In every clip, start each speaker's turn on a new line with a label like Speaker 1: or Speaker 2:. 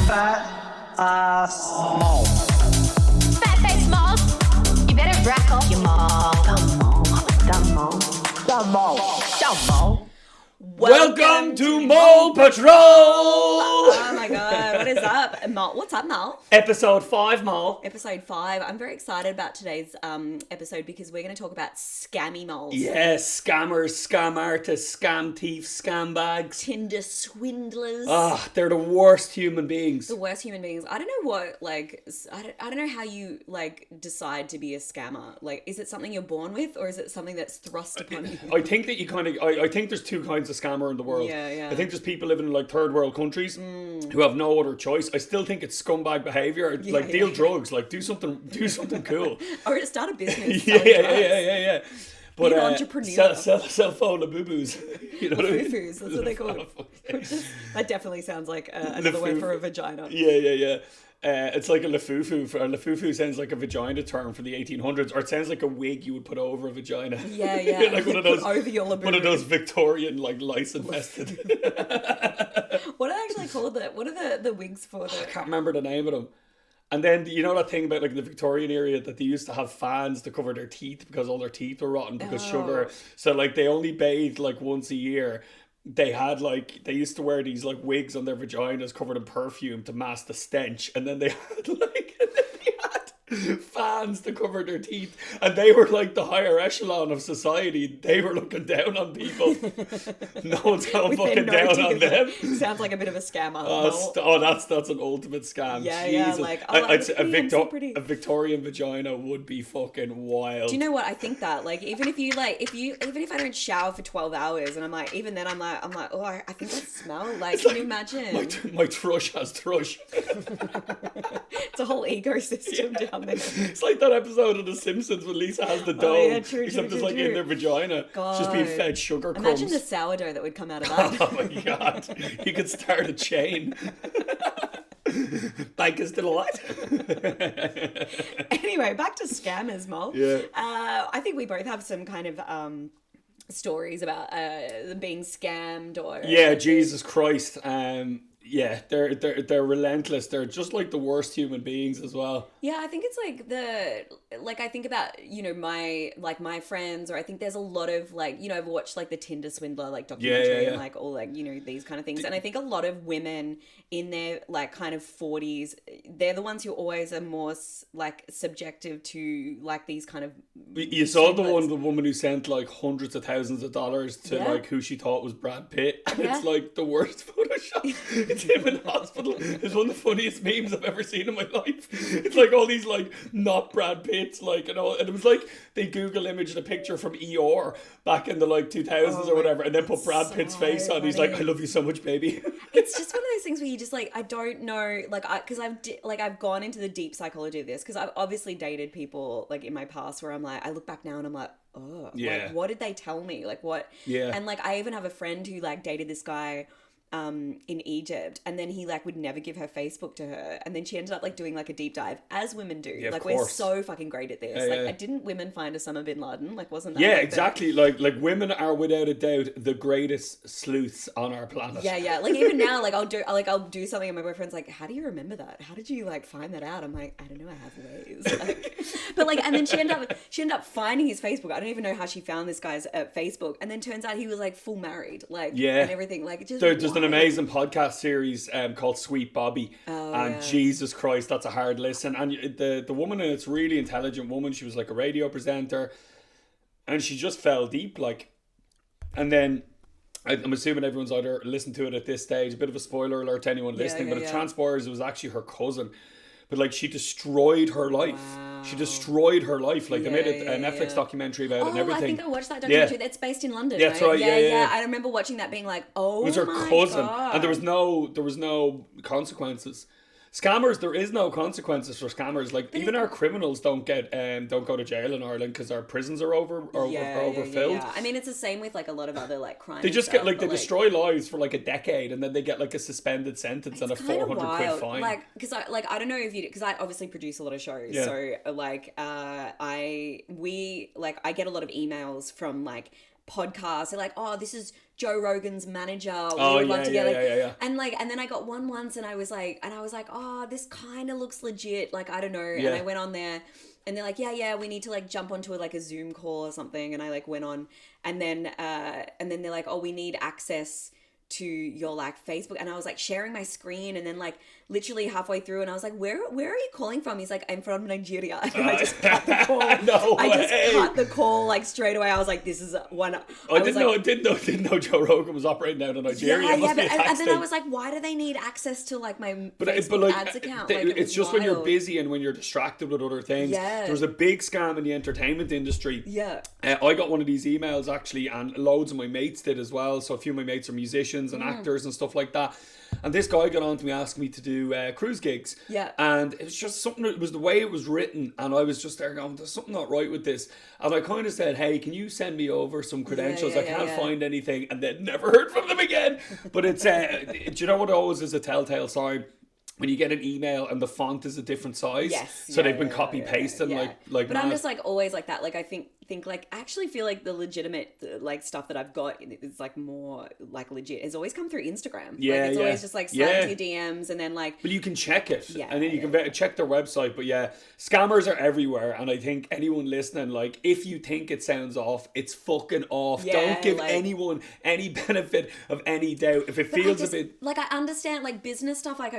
Speaker 1: fat ass mole.
Speaker 2: Fat face mole. You better rack off your mole. Dumb mole. Dumb mole. Dumb mole. Dumb mole.
Speaker 3: Welcome to Mole Patrol!
Speaker 4: Oh my god, what is up? Mal? What's up, Mal?
Speaker 3: Episode 5, Mole.
Speaker 4: Episode 5. I'm very excited about today's episode because we're going to talk about scammy moles.
Speaker 3: Yes, scammers, scam artists, scam thieves, scam bags.
Speaker 4: Tinder swindlers.
Speaker 3: Ah, they're the worst human beings.
Speaker 4: The worst human beings. I don't know what, I don't know how you, decide to be a scammer. Like, is it something you're born with or is it something that's thrust upon you?
Speaker 3: I think that you I think there's two kinds of scammer in the world.
Speaker 4: Yeah.
Speaker 3: I think there's people living in third world countries who have no other choice. I still think it's scumbag behaviour. Deal drugs, do something cool.
Speaker 4: Or start a business.
Speaker 3: Yeah. But
Speaker 4: be an entrepreneur.
Speaker 3: sell phone of boo-boos. You know what I mean?
Speaker 4: Foo-foos, that's what they call it. That definitely sounds like another word for a vagina.
Speaker 3: Yeah. It's like a lefufu. A lefufu sounds like a vagina term for the 1800s, or it sounds like a wig you would put over a vagina.
Speaker 4: Yeah.
Speaker 3: Like one of those,
Speaker 4: over your laboon.
Speaker 3: one of those Victorian lice infested.
Speaker 4: What are they actually called? What are the wigs for?
Speaker 3: I can't remember the name of them. And then you know that thing about the Victorian era that they used to have fans to cover their teeth because all their teeth were rotten because sugar. So they only bathed once a year. They had they used to wear these wigs on their vaginas covered in perfume to mask the stench, and then they had fans to cover their teeth, and they were the higher echelon of society. They were looking down on people. No one's going fucking down on them.
Speaker 4: Sounds like a bit of a scammer.
Speaker 3: That's an ultimate scam.
Speaker 4: Yeah.
Speaker 3: I'd say a Victorian vagina would be fucking wild.
Speaker 4: Do you know what I think that even if I don't shower for 12 hours and I'm even then I'm like oh I think that smell can you imagine
Speaker 3: my thrush has thrush.
Speaker 4: It's a whole ecosystem down there.
Speaker 3: It's like that episode of The Simpsons when Lisa has the dough,
Speaker 4: true,
Speaker 3: except it's in their vagina.
Speaker 4: God.
Speaker 3: It's just being fed sugar crumbs.
Speaker 4: Imagine the sourdough that would come out of that.
Speaker 3: Oh my god, you could start a chain. Baker's Delight.
Speaker 4: Anyway, back to scammers, Mol.
Speaker 3: Yeah.
Speaker 4: I think we both have some kind of stories about them being scammed or...
Speaker 3: Yeah, Jesus Christ. Yeah, they're relentless. They're just the worst human beings as well.
Speaker 4: Yeah, I think it's I think about, my friends, or I think there's a lot of I've watched the Tinder swindler documentary and all these kind of things. And I think a lot of women in their kind of 40s, they're the ones who always are more subjective to these kind of...
Speaker 3: You saw the woman who sent hundreds of thousands of dollars to who she thought was Brad Pitt. And it's the worst Photoshop. It's him in hospital. It's one of the funniest memes I've ever seen in my life. It's all these not Brad Pitts and it was they Google imaged a picture from ER back in the 2000s or whatever, and then put Brad Pitt's face on. He's I love you so much, baby.
Speaker 4: It's just one of those things where you just I don't know because I've gone into the deep psychology of this because I've obviously dated people in my past where I'm I look back now and I'm oh
Speaker 3: yeah,
Speaker 4: what did they tell me what and I even have a friend who dated this guy in Egypt, and then he would never give her Facebook to her, and then she ended up doing a deep dive, as women do. We're so fucking great at this. Didn't women find Osama bin Laden? Wasn't that
Speaker 3: exactly women are without a doubt the greatest sleuths on our planet.
Speaker 4: Yeah even now I'll do something and my boyfriend's how do you remember that? How did you find that out? I'm I don't know, I have ways. But and then she ended up finding his Facebook. I don't even know how she found this guy's Facebook, and then turns out he was full married and everything.
Speaker 3: There's an amazing podcast series called Sweet Bobby, Jesus Christ, that's a hard listen. And the woman in it's really intelligent woman. She was a radio presenter, and she just fell deep and then I'm assuming everyone's either listened to it at this stage. A bit of a spoiler alert to anyone listening, but it transpires it was actually her cousin. But she destroyed her life. Wow. She destroyed her life. They made a Netflix documentary about it and everything.
Speaker 4: I think I watched that documentary. It's based in London.
Speaker 3: Yeah, that's right. Yeah.
Speaker 4: I remember watching that, being oh, it
Speaker 3: was her cousin,
Speaker 4: God.
Speaker 3: And there was no consequences. Scammers, there is no consequences for scammers. Even our criminals don't go to jail in Ireland because our prisons are overfilled.
Speaker 4: Yeah. I mean, it's the same with a lot of other crimes.
Speaker 3: They just get they destroy lives for a decade, and then they get a suspended sentence and a 400 quid fine.
Speaker 4: Because I don't know if you, because I obviously produce a lot of shows, so I get a lot of emails from podcasts. They're like, oh, this is Joe Rogan's manager. We
Speaker 3: Oh,
Speaker 4: would love
Speaker 3: yeah,
Speaker 4: to get
Speaker 3: yeah.
Speaker 4: And then I got one once, and I was like, oh, this kind of looks legit. Like, I don't know.
Speaker 3: Yeah.
Speaker 4: And I went on there. And they're like, yeah, we need to like jump onto a Zoom call or something. And I like went on, and then they're like, oh, we need access to your like Facebook. And I was like sharing my screen, and then like literally halfway through, and I was like, where are you calling from? He's like, I'm from Nigeria. And I just cut the call. I just cut the call like straight away. I was like, this is one.
Speaker 3: I didn't know Joe Rogan was operating out of Nigeria.
Speaker 4: Yeah, and then I was like, why do they need access to like my Facebook ads account?
Speaker 3: It's just
Speaker 4: wild.
Speaker 3: when you're busy and when you're distracted with other things.
Speaker 4: Yeah.
Speaker 3: There was a big scam in the entertainment industry.
Speaker 4: Yeah.
Speaker 3: I got one of these emails actually, and loads of my mates did as well. So a few of my mates are musicians and actors and stuff like that. And this guy got on to me asking me to do cruise gigs.
Speaker 4: Yeah.
Speaker 3: And it was just something, it was the way it was written. And I was just there going, there's something not right with this. And I kind of said, hey, can you send me over some credentials? I can't find anything. And then never heard from them again. But it's, do you know what always is a telltale sign? When you get an email and the font is a different size.
Speaker 4: Yes.
Speaker 3: So they've been copy pasted like
Speaker 4: But
Speaker 3: mad.
Speaker 4: I'm just like always like that. Like I think like I actually feel like the legitimate like stuff that I've got is like more like legit. It's always come through Instagram.
Speaker 3: Yeah,
Speaker 4: like, it's always just like slide to your DMs, and then like.
Speaker 3: But you can check it,
Speaker 4: Yeah,
Speaker 3: and then you can check their website. But yeah, scammers are everywhere, and I think anyone listening, like, if you think it sounds off, it's fucking off.
Speaker 4: Yeah,
Speaker 3: Don't give
Speaker 4: like-
Speaker 3: anyone any benefit of any doubt. If it feels a bit,
Speaker 4: like I understand like business stuff, like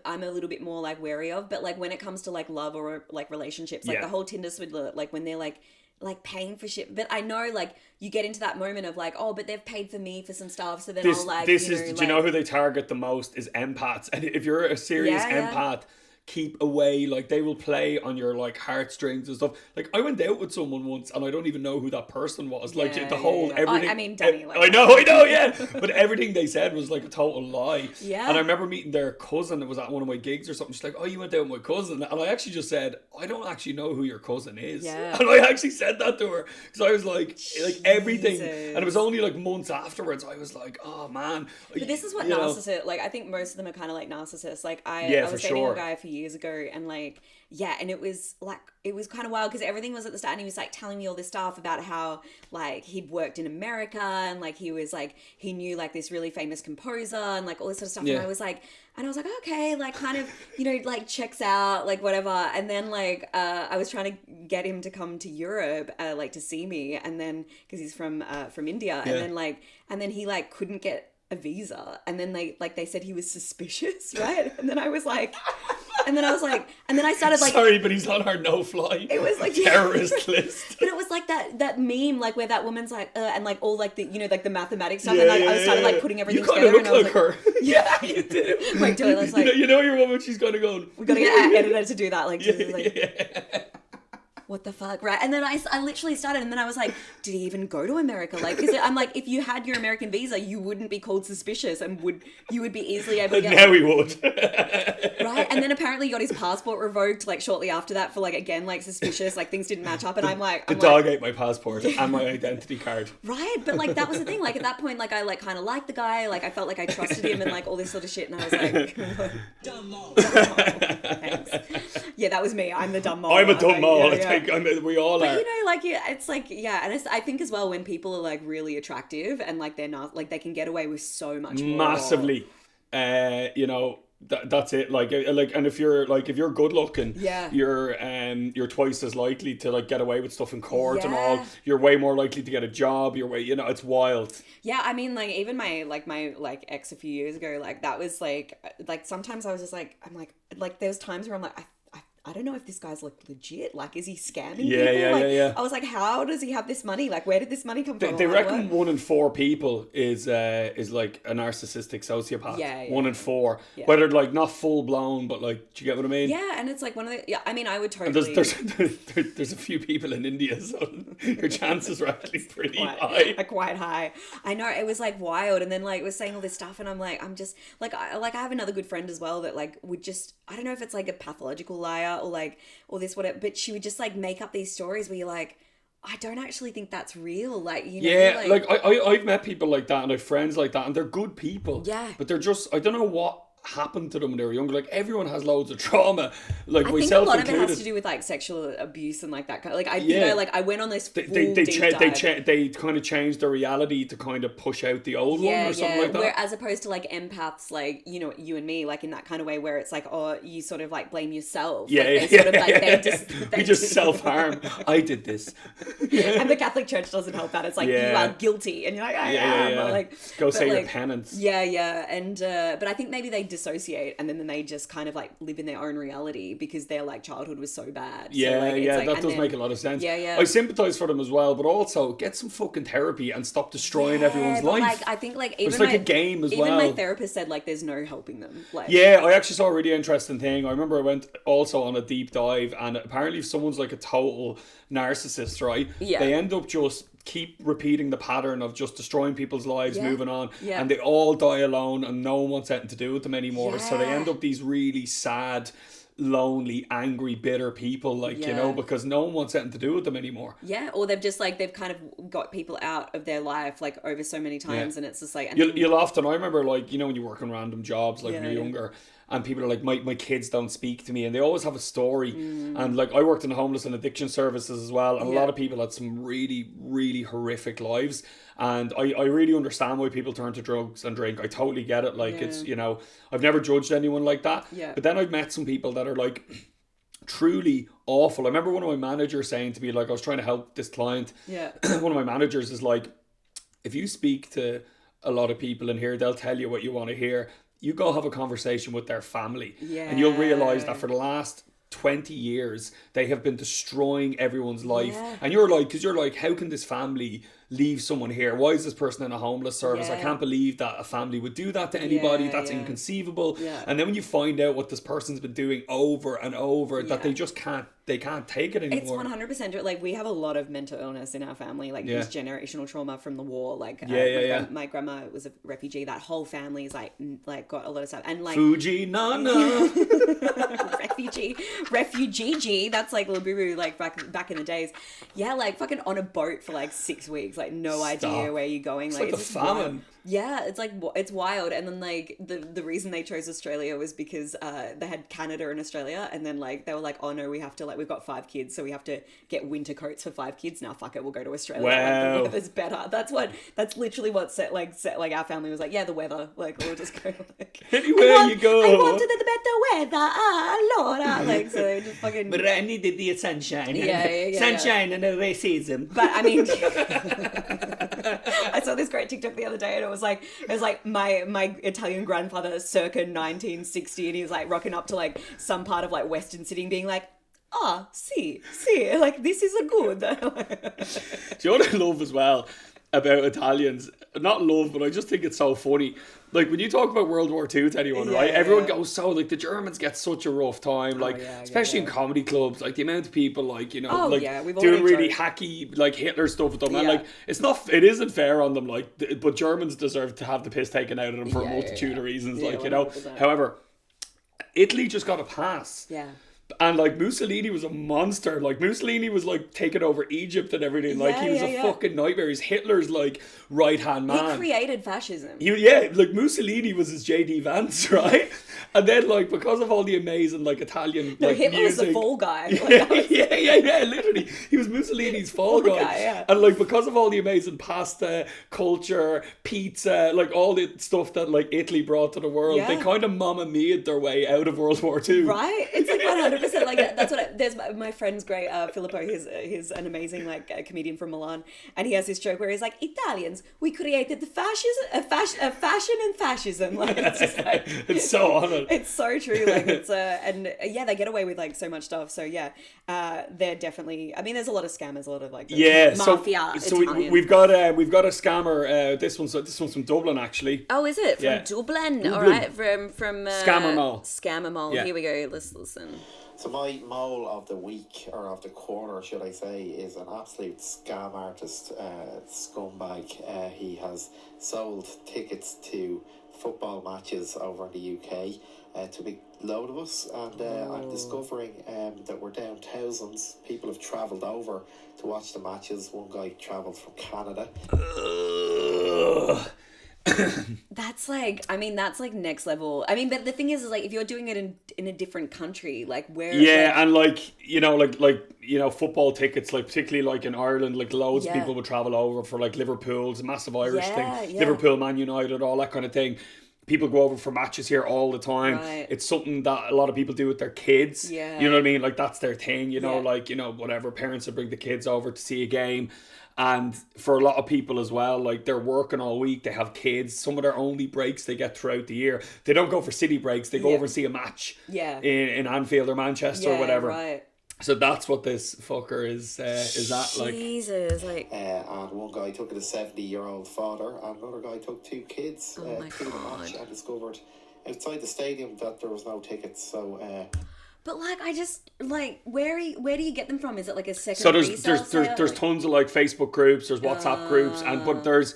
Speaker 4: I'm a little bit more like wary of, but like when it comes to like love or like relationships, like the whole Tinder swindler, like when they're like paying for shit. But I know like you get into that moment of like, oh, but they've paid for me for some stuff, so then I'll like.
Speaker 3: This is. Do you know who they target the most? Is empaths, and if you're a serious empath. Keep away, like they will play on your like heartstrings and stuff. Like I went out with someone once and I don't even know who that person was. Like the whole everything.
Speaker 4: I mean, Danny. Like,
Speaker 3: I know, yeah. But everything they said was like a total lie.
Speaker 4: Yeah.
Speaker 3: And I remember meeting their cousin. It was at one of my gigs or something. She's like, "Oh, you went out with my cousin," and I actually just said, "I don't actually know who your cousin is."
Speaker 4: Yeah.
Speaker 3: And I actually said that to her because I was like everything, and it was only like months afterwards. I was like, "Oh man."
Speaker 4: But this is what narcissists like. I think most of them are kind of like narcissists. Like I was dating a guy a few years ago, and like and it was kind of wild because everything was at the start, and he was like telling me all this stuff about how like he'd worked in America, and like he was like he knew like this really famous composer and like all this sort of stuff. And I was like okay, like kind of like checks out, like whatever. And then like I was trying to get him to come to Europe like to see me, and then because he's from India, and then he like couldn't get a visa, and then they said he was suspicious, right? And then I was like and then I started like,
Speaker 3: sorry, but he's on our no-fly.
Speaker 4: It was like
Speaker 3: terrorist list.
Speaker 4: But it was like that meme, like where that woman's like, and like all like the like the mathematics stuff, and I started like putting everything together.
Speaker 3: You
Speaker 4: and I was
Speaker 3: like her.
Speaker 4: Yeah,
Speaker 3: you do.
Speaker 4: Wait, Dylan, let's like,
Speaker 3: you know your woman. She's gonna go.
Speaker 4: We gotta get our editor to do that. Like, what the fuck, right? And then I literally started, and then I was like, did he even go to America? Like, because I'm like, if you had your American visa, you wouldn't be called suspicious, and you would be easily able to get.
Speaker 3: Now he would.
Speaker 4: Right, and then apparently he got his passport revoked like shortly after that for like again like suspicious, like things didn't match up, and
Speaker 3: the dog ate my passport and my identity card.
Speaker 4: Right, but like that was the thing. Like at that point, like I like kind of liked the guy, like I felt like I trusted him, and like all this sort of shit, and I was like, dumb mole. Thanks. Yeah, that was me. I'm the dumb mole.
Speaker 3: I'm a dumb mole.
Speaker 4: Yeah.
Speaker 3: We all are.
Speaker 4: But like it's like and I think as well when people are like really attractive and like they're not like they can get away with so much more.
Speaker 3: Massively. That's it. Like, and if you're good looking, you're twice as likely to like get away with stuff in court and all. You're way more likely to get a job. You're way, it's wild.
Speaker 4: Yeah, I mean, like even my ex a few years ago, like that was like sometimes I was just like, I'm like there's times where I'm like I don't know if this guy's like legit. Like, is he scamming people?
Speaker 3: Yeah.
Speaker 4: I was like, how does he have this money? Like, where did this money come from?
Speaker 3: They reckon 1 in 4 people is like a narcissistic sociopath.
Speaker 4: Yeah.
Speaker 3: 1 in 4. Yeah. Whether like not full blown, but like, do you get what I mean?
Speaker 4: Yeah, and it's like one of the. Yeah, I mean, I would totally.
Speaker 3: And there's a few people in India, so your chances are actually pretty high.
Speaker 4: Quite high. I know, it was like wild, and then like it was saying all this stuff, and I'm just like I have another good friend as well that like would just I don't know if it's like a pathological liar or like all this whatever, but she would just like make up these stories where you're like, I don't actually think that's real. Like, I've met people like that, and I have friends like that, and they're good people. Yeah.
Speaker 3: But they're just, I don't know what happened to them when they were younger. Like, everyone has loads of trauma, like
Speaker 4: I think a
Speaker 3: myself
Speaker 4: lot of it
Speaker 3: included.
Speaker 4: has to do with like sexual abuse and like that kind of, like I think I went on this full
Speaker 3: They
Speaker 4: deep dive.
Speaker 3: they kind of changed the reality to kind of push out the old one or something like that.
Speaker 4: Where as opposed to like empaths, like, you know, you and me, like in that kind of way where it's like, oh, you sort of like blame yourself.
Speaker 3: Yeah,
Speaker 4: like,
Speaker 3: yeah,
Speaker 4: sort of, like,
Speaker 3: we just self-harm. I did this.
Speaker 4: And the Catholic Church doesn't help that. It's like, you are guilty, and you're like, I am. But, like,
Speaker 3: go say
Speaker 4: like,
Speaker 3: your penance.
Speaker 4: Yeah, and but I think maybe they dissociate, and then they just kind of like live in their own reality because their like childhood was so bad.
Speaker 3: Yeah,
Speaker 4: so, like,
Speaker 3: that does make a lot of sense.
Speaker 4: Yeah.
Speaker 3: I sympathise for them as well, but also get some fucking therapy and stop destroying everyone's
Speaker 4: but,
Speaker 3: life.
Speaker 4: Like, I think like even
Speaker 3: it's like a game as well.
Speaker 4: Even my therapist said like there's no helping them. Like,
Speaker 3: yeah, I actually saw a really interesting thing. I remember I went also on a deep dive, and apparently if someone's like a total narcissist, right?
Speaker 4: Yeah.
Speaker 3: They end up just keep repeating the pattern of just destroying people's lives, moving on,
Speaker 4: Yeah.
Speaker 3: and they all die alone, and no one wants anything to do with them anymore. So they
Speaker 4: Yeah.
Speaker 3: end up these really sad, lonely, angry, bitter people, like, you know, because no one wants anything to do with them anymore.
Speaker 4: Yeah, or they've just like, they've kind of got people out of their life like over so many times, and it's just like, and
Speaker 3: You'll often, I remember, like, you know, when you work on random jobs, like when you're
Speaker 4: Yeah.
Speaker 3: younger, and people are like, my kids don't speak to me, and they always have a story. And like, I worked in the homeless and addiction services as well, and a lot of people had some really, really horrific lives, and I really understand why people turn to drugs and drink. I totally get it. Like, it's, you know, I've never judged anyone like that. But then I've met some people that are like truly awful. I remember one of my managers saying to me, like, I was trying to help this client. One of my managers is like, if you speak to a lot of people in here, they'll tell you what you want to hear. You go have a conversation with their family, and you'll realize that for the last 20 years they have been destroying everyone's life. And you're like, because you're like, how can this family leave someone here? Why is this person in a homeless service? I can't believe that a family would do that to anybody. That's inconceivable. And then when you find out what this person's been doing over and over, that they just can't take it anymore.
Speaker 4: It's 100% like, we have a lot of mental illness in our family, like this generational trauma from the war. Like my grandma was a refugee. That whole family is like got a lot of stuff, and like
Speaker 3: Fuji Nana.
Speaker 4: refugee. That's like little boo boo, like back in the days. Yeah, like fucking on a boat for like 6 weeks, like no idea where you're going.
Speaker 3: It's like the famine.
Speaker 4: Wild. Yeah, it's like, it's wild. And then like the reason they chose Australia was because they had Canada and Australia, and then like they were like, oh no, we have to, like, we've got 5 kids, so we have to get winter coats for 5 kids. Now fuck it, we'll go to Australia.
Speaker 3: Wow.
Speaker 4: Like, the weather's better. That's literally what set like our family was like, yeah, the weather, like we'll just go like
Speaker 3: anywhere you go.
Speaker 4: I wanted the better weather, Laura. Like, so they just fucking.
Speaker 3: But I needed the sunshine.
Speaker 4: Yeah.
Speaker 3: Sunshine and the racism.
Speaker 4: But I mean, I saw this great TikTok the other day, and it was like my Italian grandfather circa 1960, and he was like rocking up to like some part of like Western Sydney, being like, see, like, this is a good.
Speaker 3: Do you know what I love as well about Italians? Not love, but I just think it's so funny. Like, when you talk about World War II to anyone, right? Everyone goes, so, like, the Germans get such a rough time, like, especially in comedy clubs, like, the amount of people, like, you know, doing really hacky, like, Hitler stuff with them, and, like, it isn't fair on them, like, but Germans deserve to have the piss taken out of them for a multitude of reasons, like, you know. 100%. However, Italy just got a pass. And like, Mussolini was a monster. Like, Mussolini was like taking over Egypt and everything. Like, he was a fucking nightmare. He's Hitler's like right hand man.
Speaker 4: He created fascism.
Speaker 3: Like, Mussolini was his JD Vance, right? And then, like, because of all the amazing like Italian like
Speaker 4: Hitler
Speaker 3: music,
Speaker 4: was the fall guy.
Speaker 3: Like, literally, he was Mussolini's fall guy. And like, because of all the amazing pasta culture, pizza, like all the stuff that like Italy brought to the world, they kind of Mamma Mia'd their way out of World War II.
Speaker 4: Right? It's like 100%. Like, that's what there's my friend's great Filippo. He's an amazing like comedian from Milan, and he has this joke where he's like, Italians, we created the fashion and fascism. Like, it's just like,
Speaker 3: it's so on it.
Speaker 4: It's so true. Like, it's they get away with like so much stuff. So they're definitely. I mean, there's a lot of scammers, a lot of like mafia.
Speaker 3: So we've got a scammer. This one's from Dublin, actually.
Speaker 4: Oh, is it from Dublin? All right, from
Speaker 3: Scammer Mole.
Speaker 4: Scammer Mole. Here we go. Let's listen.
Speaker 5: So my mole of the week, or of the quarter, should I say, is an absolute scam artist, scumbag. He has sold tickets to football matches over in the UK to a big load of us, and I'm discovering that we're down thousands. People have travelled over to watch the matches. One guy travelled from Canada.
Speaker 4: That's like, I mean, that's like next level. I mean, but the thing is like, if you're doing it in a different country, like where...
Speaker 3: Yeah,
Speaker 4: like,
Speaker 3: and like, you know, football tickets, like particularly like in Ireland, like loads of
Speaker 4: Yeah.
Speaker 3: people would travel over for like Liverpool's a massive Irish
Speaker 4: Yeah,
Speaker 3: thing.
Speaker 4: yeah.
Speaker 3: Liverpool, Man United, all that kind of thing. People go over for matches here all the time.
Speaker 4: Right.
Speaker 3: It's something that a lot of people do with their kids.
Speaker 4: Yeah.
Speaker 3: You know what I mean? Like that's their thing, you know,
Speaker 4: Yeah.
Speaker 3: like, you know, whatever, parents would bring the kids over to see a game. And for a lot of people as well, like they're working all week, they have kids. Some of their only breaks they get throughout the year. They don't go for city breaks, they go
Speaker 4: Yeah.
Speaker 3: over and see a match
Speaker 4: Yeah.
Speaker 3: in Anfield or Manchester
Speaker 4: yeah,
Speaker 3: or whatever.
Speaker 4: Right.
Speaker 3: So that's what this fucker is at, like.
Speaker 4: Jesus, like...
Speaker 5: And one guy took a 70-year-old father, and another guy took 2 kids to
Speaker 4: my
Speaker 5: the match,
Speaker 4: God.
Speaker 5: and discovered outside the stadium that there was no tickets. So
Speaker 4: But like, I just like, where do you get them from? Is it like a second?
Speaker 3: So there's
Speaker 4: like...
Speaker 3: tons of like Facebook groups, there's WhatsApp groups, but there's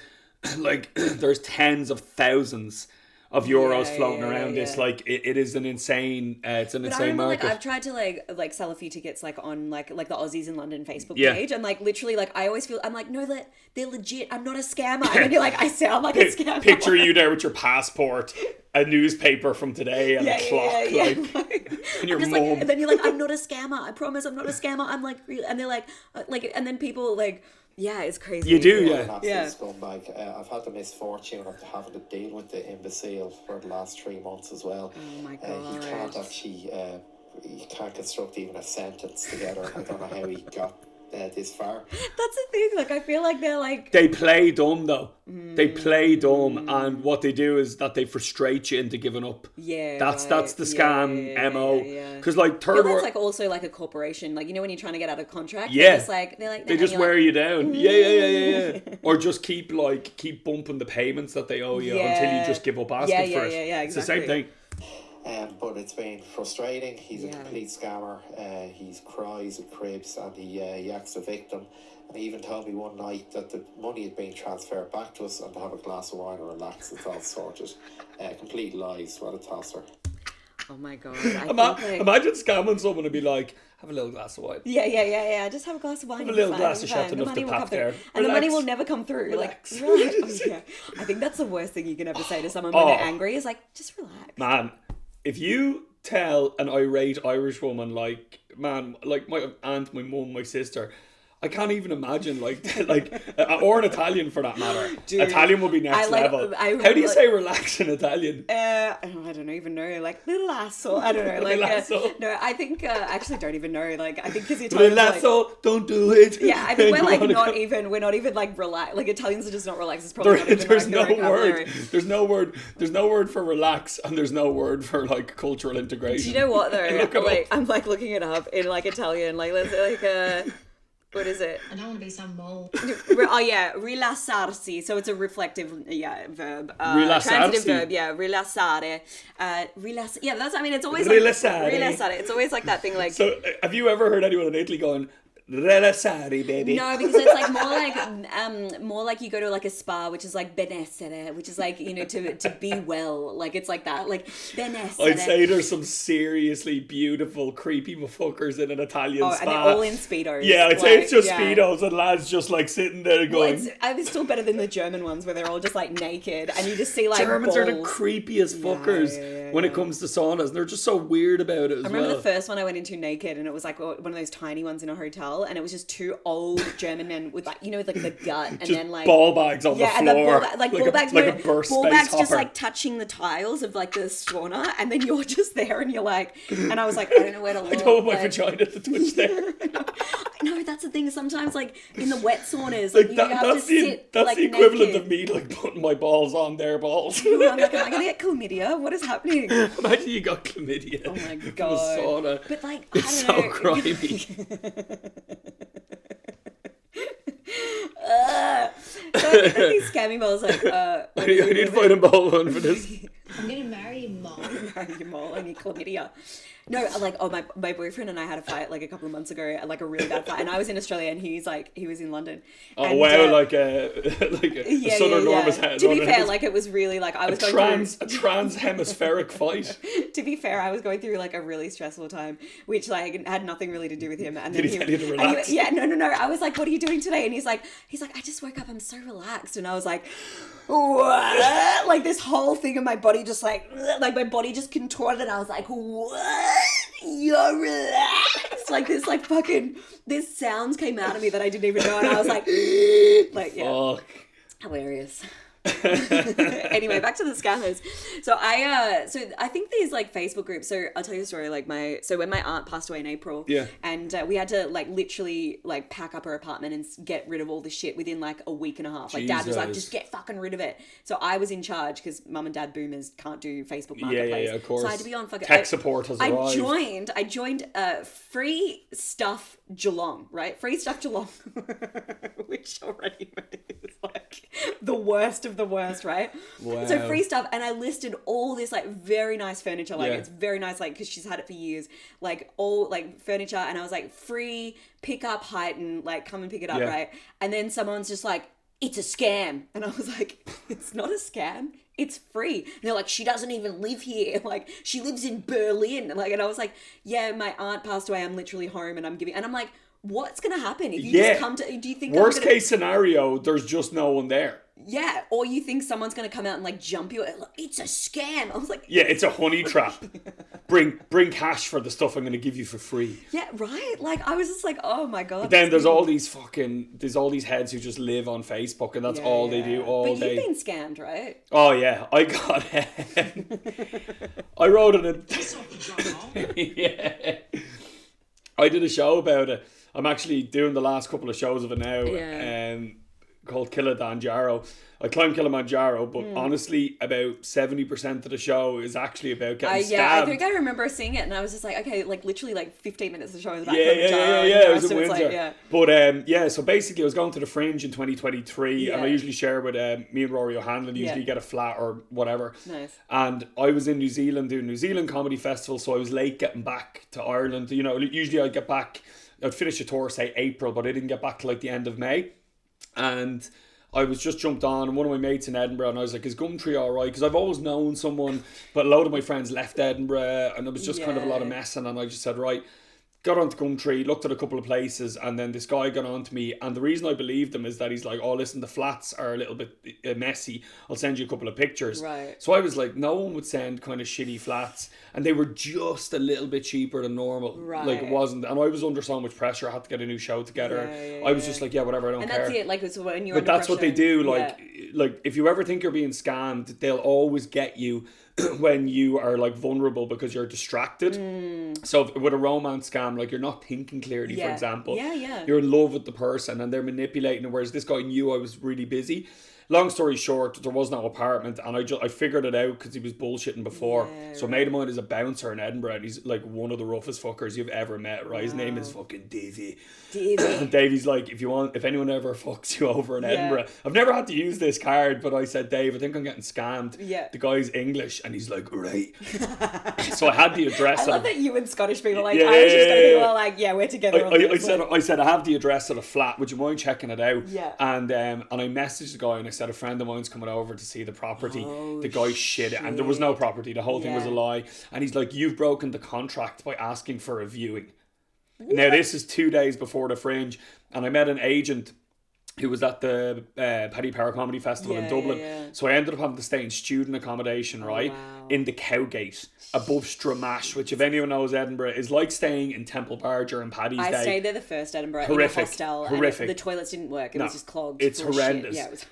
Speaker 3: like there's tens of thousands of euros floating around this. Like it is an insane it's an
Speaker 4: But I
Speaker 3: insane
Speaker 4: remember,
Speaker 3: market.
Speaker 4: like, I've tried to like sell a few tickets like on like the Aussies in London Facebook
Speaker 3: Yeah.
Speaker 4: page, and like literally like I always feel I'm like, no, that they're legit. I'm not a scammer. And then you're like, I sound like a scammer.
Speaker 3: Picture you there with your passport, a newspaper from today, and a clock, like, and your
Speaker 4: I'm just
Speaker 3: mum.
Speaker 4: like, and then you're like, I'm not a scammer. I promise, I'm not a scammer. I'm like, real. And they're like, and then people like, yeah, it's crazy.
Speaker 3: You do,
Speaker 5: an
Speaker 3: yeah.
Speaker 5: absolute scumbag. I've had the misfortune of having to deal with the imbecile for the last 3 months as well.
Speaker 4: Oh my
Speaker 5: He
Speaker 4: God.
Speaker 5: can't actually, he can't construct even a sentence together. I don't know how he got this far.
Speaker 4: That's the thing. Like, I feel like they're like,
Speaker 3: They play dumb though. They play dumb, and what they do is that they frustrate you into giving up.
Speaker 4: yeah,
Speaker 3: That's
Speaker 4: right.
Speaker 3: the scam MO.
Speaker 4: Yeah.
Speaker 3: Because like
Speaker 4: I
Speaker 3: third
Speaker 4: feel that's
Speaker 3: world,
Speaker 4: like also like a corporation. Like, you know, when you're trying to get out of contract,
Speaker 3: Yeah.
Speaker 4: they're like,
Speaker 3: they
Speaker 4: and
Speaker 3: just
Speaker 4: you're
Speaker 3: wear
Speaker 4: like,
Speaker 3: you down. Yeah. Or just keep bumping the payments that they owe you until you just give up asking for it.
Speaker 4: Yeah,
Speaker 3: It's the same
Speaker 4: exactly.
Speaker 3: thing.
Speaker 5: But it's been frustrating. He's
Speaker 4: Yeah.
Speaker 5: a complete scammer. He cries and cribs, and he yaks the victim. And he even told me one night that the money had been transferred back to us and to have a glass of wine and relax. It's all sorted. Complete lies. What a tosser.
Speaker 4: Oh my God. I think, like,
Speaker 3: Imagine scamming someone and be like, have a little glass of wine.
Speaker 4: Yeah. Just have a glass of wine.
Speaker 3: Have a little
Speaker 4: Fine,
Speaker 3: glass of
Speaker 4: fine.
Speaker 3: shot
Speaker 4: The
Speaker 3: enough
Speaker 4: money
Speaker 3: to
Speaker 4: will
Speaker 3: pap
Speaker 4: come through.
Speaker 3: there.
Speaker 4: And the money
Speaker 3: Relax.
Speaker 4: will never come through.
Speaker 3: Relax.
Speaker 4: Like, relax. Yeah. I think that's the worst thing you can ever say to someone when they're angry is like, just relax.
Speaker 3: Man, if you tell an irate Irish woman like my aunt, my mum, my sister, I can't even imagine or an Italian for that matter.
Speaker 4: Dude,
Speaker 3: Italian would be next level. How do you say relax in Italian?
Speaker 4: I don't even know. Like rilasso. I don't know. Like
Speaker 3: Rilasso.
Speaker 4: no, I think I actually don't even know. Like I think because Italians like,
Speaker 3: Rilasso, don't do it.
Speaker 4: yeah, I think we're like
Speaker 3: Veronica.
Speaker 4: we're not even like relax. Like Italians are just not relaxed. It's probably not even
Speaker 3: There's
Speaker 4: like,
Speaker 3: no
Speaker 4: their vocabulary.
Speaker 3: word. There's no word for relax, and there's no word for like cultural integration.
Speaker 4: Do you know what though?
Speaker 3: Look 'em
Speaker 4: Like
Speaker 3: up.
Speaker 4: I'm like looking it up in like Italian. Like let's like what is it?
Speaker 6: I don't want to be some mole.
Speaker 4: Oh yeah, rilassarsi. So it's a reflective verb.
Speaker 3: Rilassarsi.
Speaker 4: Transitive verb. Yeah, rilassare. Yeah, that's. I mean, it's always
Speaker 3: Rilassare.
Speaker 4: like rilassare. It's always like that thing. Like
Speaker 3: So, have you ever heard anyone in Italy going rilassare, baby?
Speaker 4: no, because it's like more like you go to like a spa, which is like benessere, which is like, you know, to be well. Like it's like that, like benessere.
Speaker 3: I'd say there's some seriously beautiful, creepy motherfuckers in an Italian
Speaker 4: and
Speaker 3: spa.
Speaker 4: they're all in speedos.
Speaker 3: Yeah, I'd say it's just
Speaker 4: yeah.
Speaker 3: speedos and lads just like sitting there
Speaker 4: Well,
Speaker 3: going.
Speaker 4: it's still better than the German ones where they're all just like naked and you just see like
Speaker 3: Germans are the
Speaker 4: balls.
Speaker 3: creepiest fuckers when it comes to saunas. And they're just so weird about it as
Speaker 4: I remember
Speaker 3: well.
Speaker 4: the first one I went into naked, and it was like one of those tiny ones in a hotel, and it was just two old German men with like, you know, with like the gut, and
Speaker 3: just
Speaker 4: then like
Speaker 3: ball bags on the
Speaker 4: and the
Speaker 3: floor.
Speaker 4: ball bags,
Speaker 3: like a burst
Speaker 4: ball
Speaker 3: space
Speaker 4: bags just
Speaker 3: hopper.
Speaker 4: like touching the tiles of like the sauna, and then you're just there, and you're like, and I was like, I don't know where to look.
Speaker 3: I don't want my
Speaker 4: like,
Speaker 3: vagina to twitch there.
Speaker 4: I know that's the thing. Sometimes like in the wet saunas,
Speaker 3: Like
Speaker 4: you
Speaker 3: that,
Speaker 4: have to
Speaker 3: that's the
Speaker 4: sit
Speaker 3: that's
Speaker 4: like
Speaker 3: the equivalent
Speaker 4: naked.
Speaker 3: of me like putting my balls on their balls.
Speaker 4: I'm like, am I gonna get chlamydia? What is happening?
Speaker 3: Imagine you got chlamydia.
Speaker 4: Oh my
Speaker 3: from a
Speaker 4: God.
Speaker 3: sauna.
Speaker 4: But like,
Speaker 3: It's
Speaker 4: I
Speaker 3: so
Speaker 4: don't know.
Speaker 3: grimy.
Speaker 4: So I think that these scammy moles like
Speaker 3: I need to find a bowl one for this.
Speaker 6: I'm gonna marry a mole.
Speaker 4: marry your mole and you chlamydia. No, like, oh, my boyfriend and I had a fight like a couple of months ago, like a really bad fight, and I was in Australia and he was in London.
Speaker 3: Oh
Speaker 4: and,
Speaker 3: wow, like a southern northern head.
Speaker 4: To be fair, like it was really like I was going through
Speaker 3: a trans-hemispheric fight.
Speaker 4: To be fair, I was going through like a really stressful time, which like had nothing really to do with him. And
Speaker 3: Did
Speaker 4: then
Speaker 3: he tell you to relax?
Speaker 4: No. I was like, "What are you doing today?" And he's like, "I just woke up. I'm so relaxed." And I was like, "What?" Like this whole thing in my body just like my body just contorted. And I was like, "What? You're relaxed?" Like this, like fucking this sounds came out of me that I didn't even know, and I was like, yeah,
Speaker 3: fuck.
Speaker 4: Hilarious. Anyway, back to the scammers. So I think these like Facebook groups. So I'll tell you a story. Like when my aunt passed away in April, and we had to like literally like pack up her apartment and get rid of all the shit within like a week and a half. Like Dad was like, just get fucking rid of it. So I was in charge because Mum and Dad boomers can't do Facebook Marketplace.
Speaker 3: Yeah, of course.
Speaker 4: So I had to be on fucking
Speaker 3: tech support has arrived.
Speaker 4: I joined Free Stuff Geelong, right? Free Stuff Geelong, which already is like the worst of the worst, right?
Speaker 3: Wow.
Speaker 4: So Free Stuff, and I listed all this like very nice furniture, like it's very nice, like because she's had it for years, like all like furniture, and I was like free pick up Heighton, like come and pick it up, right? And then someone's just like, it's a scam, and I was like, it's not a scam. It's free. And they're like, she doesn't even live here. Like, she lives in Berlin. Like, and I was like, yeah, my aunt passed away. I'm literally home and I'm giving. And I'm like, what's going to happen if you just come to, do you think
Speaker 3: worst case scenario, there's just no one there.
Speaker 4: Yeah. Or you think someone's going to come out and like jump you. Like, it's a scam. I was like,
Speaker 3: yeah, it's a honey trap. Bring cash for the stuff I'm going to give you for free.
Speaker 4: Yeah, right. Like I was just like, oh my God.
Speaker 3: But then there's all these heads who just live on Facebook and that's all they do all day.
Speaker 4: But you've been scammed, right?
Speaker 3: Oh yeah, I got I wrote it yeah. I did a show about it. I'm actually doing the last couple of shows of it now. Called Kilimanjaro. I climbed Kilimanjaro, but honestly, about 70% of the show is actually about getting scammed.
Speaker 4: I think I remember seeing it, and I was just like, okay, like literally like 15 minutes of the show is about
Speaker 3: Kilimanjaro. Yeah, it was in Windsor. But so basically, I was going to the Fringe in 2023, and I usually share with me and Rory O'Hanlon. Usually get a flat or whatever.
Speaker 4: Nice.
Speaker 3: And I was in New Zealand doing New Zealand Comedy Festival, so I was late getting back to Ireland. You know, usually I'd get back. I'd finish a tour, say April, but I didn't get back to like the end of May. And I was just jumped on, and one of my mates in Edinburgh, and I was like, is Gumtree alright? Because I've always known someone, but a load of my friends left Edinburgh, and it was just kind of a lot of messing, and I just said, right, got onto Gumtree, looked at a couple of places, and then this guy got on to me, and the reason I believed him is that he's like, oh listen, the flats are a little bit messy, I'll send you a couple of pictures.
Speaker 4: Right.
Speaker 3: So I was like, no one would send kind of shitty flats, and they were just a little bit cheaper than normal. Right. Like it wasn't, and I was under so much pressure, I had to get a new show together. I was just like, yeah, whatever, I don't care.
Speaker 4: And that's it, like so when you're
Speaker 3: But that's what they do, like if you ever think you're being scammed, they'll always get you when you are like vulnerable because you're distracted. So with a romance scam, like you're not thinking clearly, for example. You're in love with the person and they're manipulating it, whereas this guy knew I was really busy. Long story short, there was no apartment, and I figured it out because he was bullshitting before. So a mate of mine is a bouncer in Edinburgh, and he's like one of the roughest fuckers you've ever met, right? Wow. His name is fucking Davey. And Davey's like, if anyone ever fucks you over in Edinburgh, I've never had to use this card, but I said, Dave, I think I'm getting scammed. The guy's English, and he's like, right. So I had the address.
Speaker 4: I love that you and Scottish people like Irish people are like, yeah, we're together.
Speaker 3: I said I have the address of the flat. Would you mind checking it out? And I messaged the guy and I said, a friend of mine's coming over to see the property. The guy shit it, and there was no property. The whole thing was a lie. And he's like, you've broken the contract by asking for a viewing. What? Now this is 2 days before the Fringe, and I met an agent who was at the Paddy Power Comedy Festival in Dublin. So I ended up having to stay in student accommodation, right? In the Cowgate, above Stramash, which if anyone knows Edinburgh, is like staying in Temple Bar during Paddy's Day.
Speaker 4: I stayed there the first Edinburgh in a hostel. Horrific. And the toilets didn't work. It was just clogged.
Speaker 3: It's horrendous.
Speaker 4: Yeah, it was...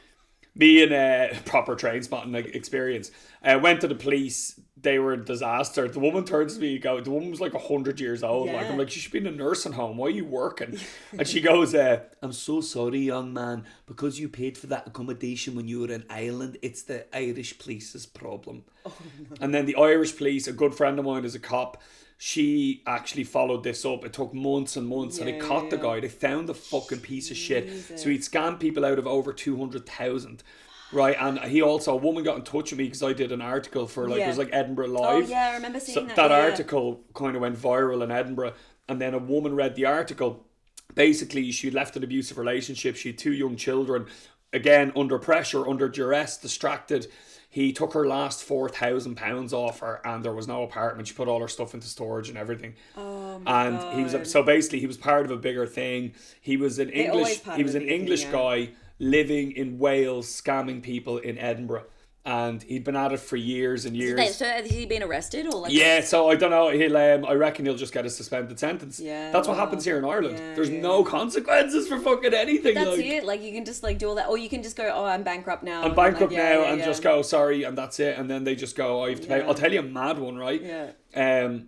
Speaker 3: Me and a proper train spotting experience. Went to the police. They were a disaster. The woman turns to me, the woman was like 100 years old. Like, I'm like, she should be in a nursing home. Why are you working? And she goes, I'm so sorry, young man, because you paid for that accommodation when you were in Ireland. It's the Irish police's problem. Oh, no. And then the Irish police, a good friend of mine is a cop, she actually followed this up. It took months and months, and they caught the guy. They found the fucking piece of shit. So he'd scammed people out of over 200,000. right? And a woman got in touch with me because I did an article for like, it was like Edinburgh Live.
Speaker 4: Oh yeah, I remember seeing that.
Speaker 3: That article kind of went viral in Edinburgh, and then a woman read the article. Basically, she'd left an abusive relationship. She had 2 young children. Again, under pressure, under duress, distracted. He took her last £4,000 off her, and there was no apartment. She put all her stuff into storage and everything.
Speaker 4: Oh my God.
Speaker 3: He was part of a bigger thing. He was an English guy living in Wales, scamming people in Edinburgh. And he'd been at it for years and years.
Speaker 4: So has he been arrested or like?
Speaker 3: Yeah, so I don't know. I reckon he'll just get a suspended sentence.
Speaker 4: Yeah,
Speaker 3: that's what happens here in Ireland. There's no consequences for fucking anything.
Speaker 4: That's it. Like you can just like do all that, or you can just go, oh, I'm bankrupt now.
Speaker 3: I'm bankrupt now, and just go sorry, and that's it. And then they just go, I have to pay. I'll tell you a mad one, right?
Speaker 4: Yeah.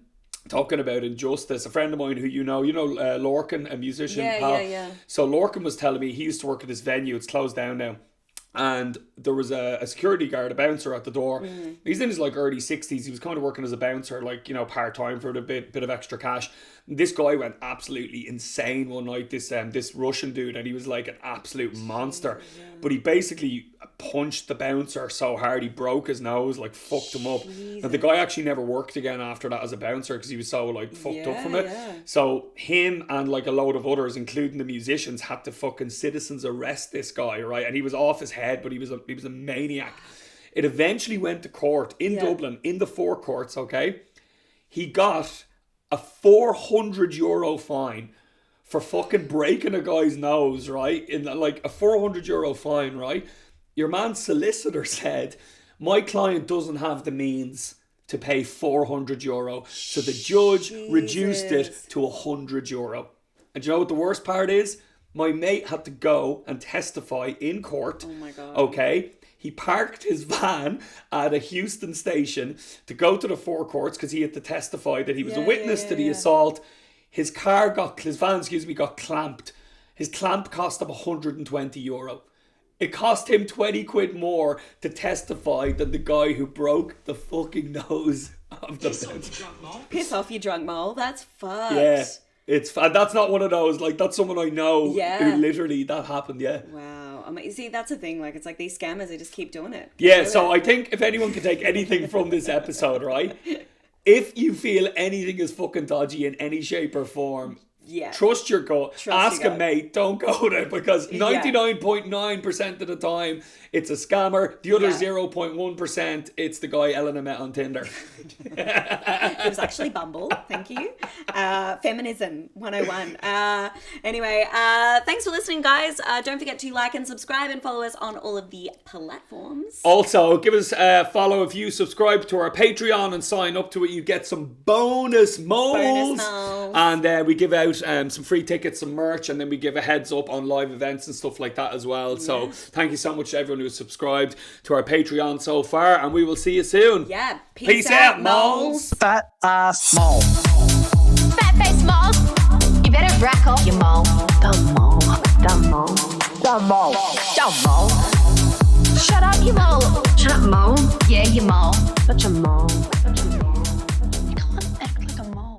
Speaker 3: Talking about injustice, a friend of mine who you know Lorcan, a musician.
Speaker 4: Yeah.
Speaker 3: So Lorcan was telling me he used to work at this venue. It's closed down now. And there was a security guard, a bouncer at the door. He's in his like early 60s. He was kind of working as a bouncer, like, part-time for a bit of extra cash. This guy went absolutely insane one night, this Russian dude, and he was like an absolute monster. But he basically punched the bouncer so hard he broke his nose, like fucked him up. And the guy actually never worked again after that as a bouncer because he was so like fucked up from it. So him and like a load of others, including the musicians, had to fucking citizens arrest this guy, right? And he was off his head, but he was a maniac. It eventually went to court in Dublin, in the forecourts, okay? He got a €400 fine for fucking breaking a guy's nose, right? In like a €400 fine, right? Your man's solicitor said, my client doesn't have the means to pay €400. So the judge reduced it to €100. And you know what the worst part is? My mate had to go and testify in court.
Speaker 4: Oh my God.
Speaker 3: Okay? He parked his van at a Houston station to go to the forecourts because he had to testify that he was a witness to the assault. His van got clamped. His clamp cost him €120. It cost him 20 quid more to testify than the guy who broke the fucking nose of the
Speaker 4: Piss off, you drunk mole. That's fucked.
Speaker 3: Yeah. And that's not one of those, like, that's someone I know who literally, that happened,
Speaker 4: Wow. I mean, see, that's the thing, like, it's like these scammers, they just keep doing it.
Speaker 3: Yeah, so I think if anyone can take anything from this episode, right? If you feel anything is fucking dodgy in any shape or form, trust your gut. Ask a mate. Don't go there because 99.9% of the time it's a scammer. The other 0.1% it's the guy Elena met on Tinder.
Speaker 4: It was actually Bumble. Thank you. Feminism 101. Anyway, thanks for listening, guys. Don't forget to like and subscribe and follow us on all of the platforms.
Speaker 3: Also, give us a follow if you subscribe to our Patreon and sign up to it. You get some bonus moles. And we give out some free tickets, some merch, and then we give a heads up on live events and stuff like that as well. So thank you so much to everyone who's subscribed to our Patreon so far, and we will see you soon.
Speaker 4: Yeah,
Speaker 3: peace out, moles.
Speaker 1: Fat ass mole.
Speaker 2: Fat face moles. You better rack off your mole. Dumb mole. Dumb mole.
Speaker 1: Dumb mole.
Speaker 2: Dumb mole. Shut up, you mole. Shut up, mole. Yeah, you mole. Such a mole.